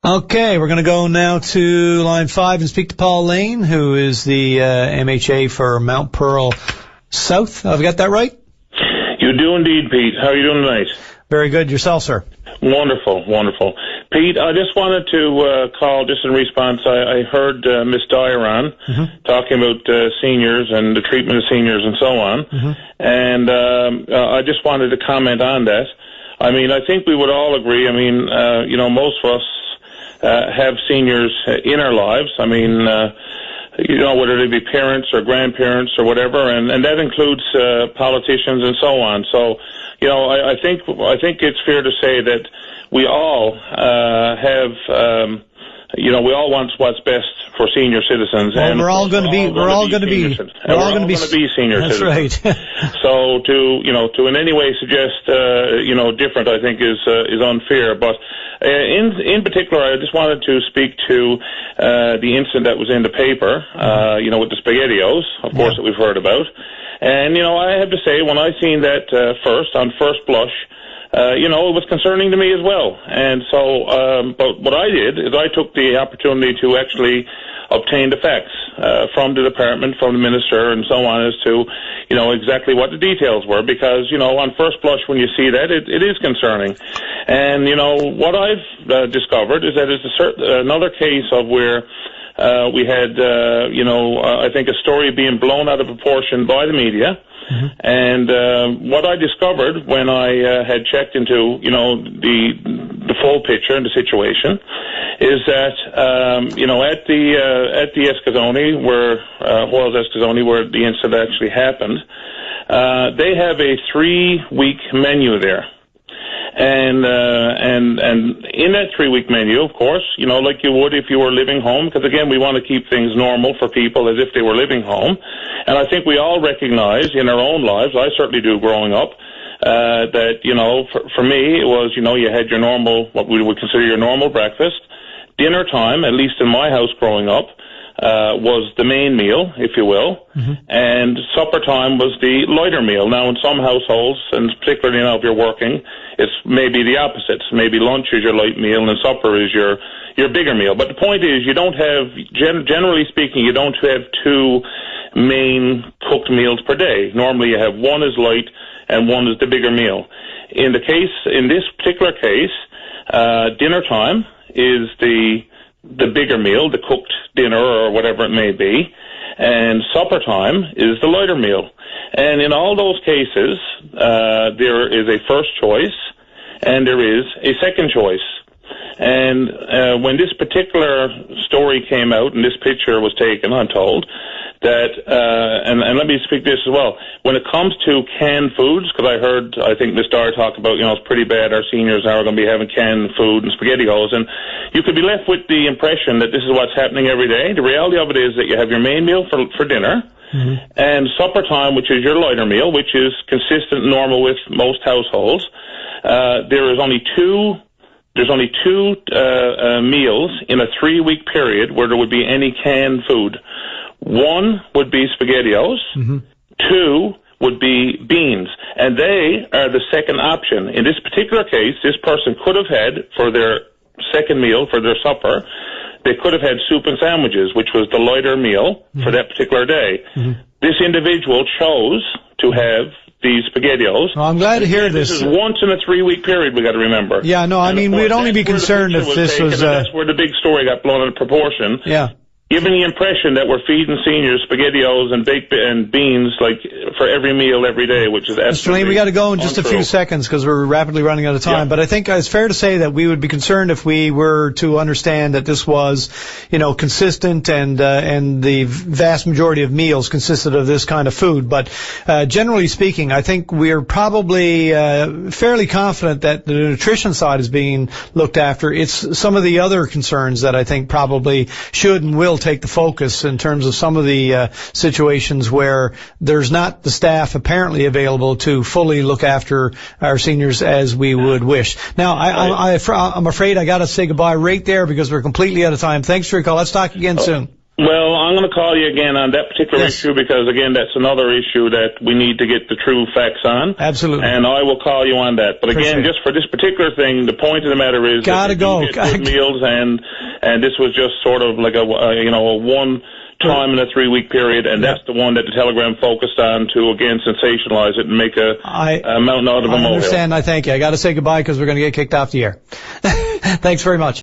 Okay, we're going to go now to line 5 and speak to Paul Lane, who is the MHA for Mount Pearl South. Have I got that right? You do indeed, Pete. How are you doing tonight? Very good. Yourself, sir? Wonderful, wonderful. Pete, I just wanted to call just in response. I heard Miss Dyer on talking about seniors and the treatment of seniors and so on. And I just wanted to comment on that. I mean, I think we would all agree. I mean, most of us have seniors in our lives. I mean, whether they be parents or grandparents or whatever, and that includes politicians and so on. So, I think it's fair to say that we all we all want what's best for senior citizens. Well, and we're all going to be senior That's citizens. Right. So to in any way suggest different, I think is unfair. But in particular, I just wanted to speak to the incident that was in the paper, with the SpaghettiOs, of course, that we've heard about. And I have to say, when I seen that on first blush, it was concerning to me as well. And so, but what I did is I took the opportunity to actually obtain the facts from the department, from the minister, and so on, as to exactly what the details were. Because on first blush, when you see that, it is concerning. And what I've discovered is that it's another case of where we had I think a story being blown out of proportion by the media. And what I discovered when I had checked into the full picture and the situation is that at the Escazone, where Hoyles Escazone, where the incident actually happened, they have a 3-week menu there. And in that 3-week menu, of course, like you would if you were living home, because again, we want to keep things normal for people as if they were living home. And I think we all recognize in our own lives, I certainly do growing up, that, for me, it was, you had your normal, what we would consider your normal breakfast. Dinner time, at least in my house growing up, was the main meal, if you will, and supper time was the lighter meal. Now, in some households, and particularly if you're working, it's maybe the opposite. Maybe lunch is your light meal and supper is your bigger meal. But the point is, you don't have, generally speaking, you don't have 2 main cooked meals per day. Normally, you have one is light and one is the bigger meal. In this particular case, dinner time is the bigger meal, the cooked dinner or whatever it may be, and supper time is the lighter meal. And in all those cases, there is a first choice and there is a second choice. And when this particular story came out and this picture was taken, I'm told that, and let me speak this as well, when it comes to canned foods, because I think Ms. Dyer talked about, it's pretty bad, our seniors now are going to be having canned food and SpaghettiOs, and you could be left with the impression that this is what's happening every day. The reality of it is that you have your main meal for dinner, and supper time, which is your lighter meal, which is consistent and normal with most households. There's only two meals in a 3-week period where there would be any canned food. One would be SpaghettiOs. 2 would be beans. And they are the second option. In this particular case, this person could have had, for their second meal, for their supper, they could have had soup and sandwiches, which was the lighter meal for that particular day. This individual chose to have these SpaghettiOs. Well, I'm glad to hear this. This is once in a 3-week period, we got to remember. Yeah, no, I mean, we'd only be concerned if this was... That's where the big story got blown out of proportion. Yeah. Giving the impression that we're feeding seniors SpaghettiOs and baked and beans like for every meal every day, which is absolutely Mr. Lane, we got to go in just untrue. a few seconds because we're rapidly running out of time. Yeah. But I think it's fair to say that we would be concerned if we were to understand that this was, consistent and the vast majority of meals consisted of this kind of food. But generally speaking, I think we're probably fairly confident that the nutrition side is being looked after. It's some of the other concerns that I think probably should and will take the focus in terms of some of the situations where there's not the staff apparently available to fully look after our seniors as we would wish. Now, I'm afraid I got to say goodbye right there because we're completely out of time. Thanks for your call. Let's talk again soon. Well, I'm going to call you again on that particular issue because, again, that's another issue that we need to get the true facts on. Absolutely. And I will call you on that. But again, just for this particular thing, the point of the matter is that you get good meals, and this was just sort of like a one time in a 3-week period, and that's the one that the Telegram focused on to, again, sensationalize it and make a mountain out of a molehill. I understand. I thank you. I got to say goodbye because we're going to get kicked off the air. Thanks very much.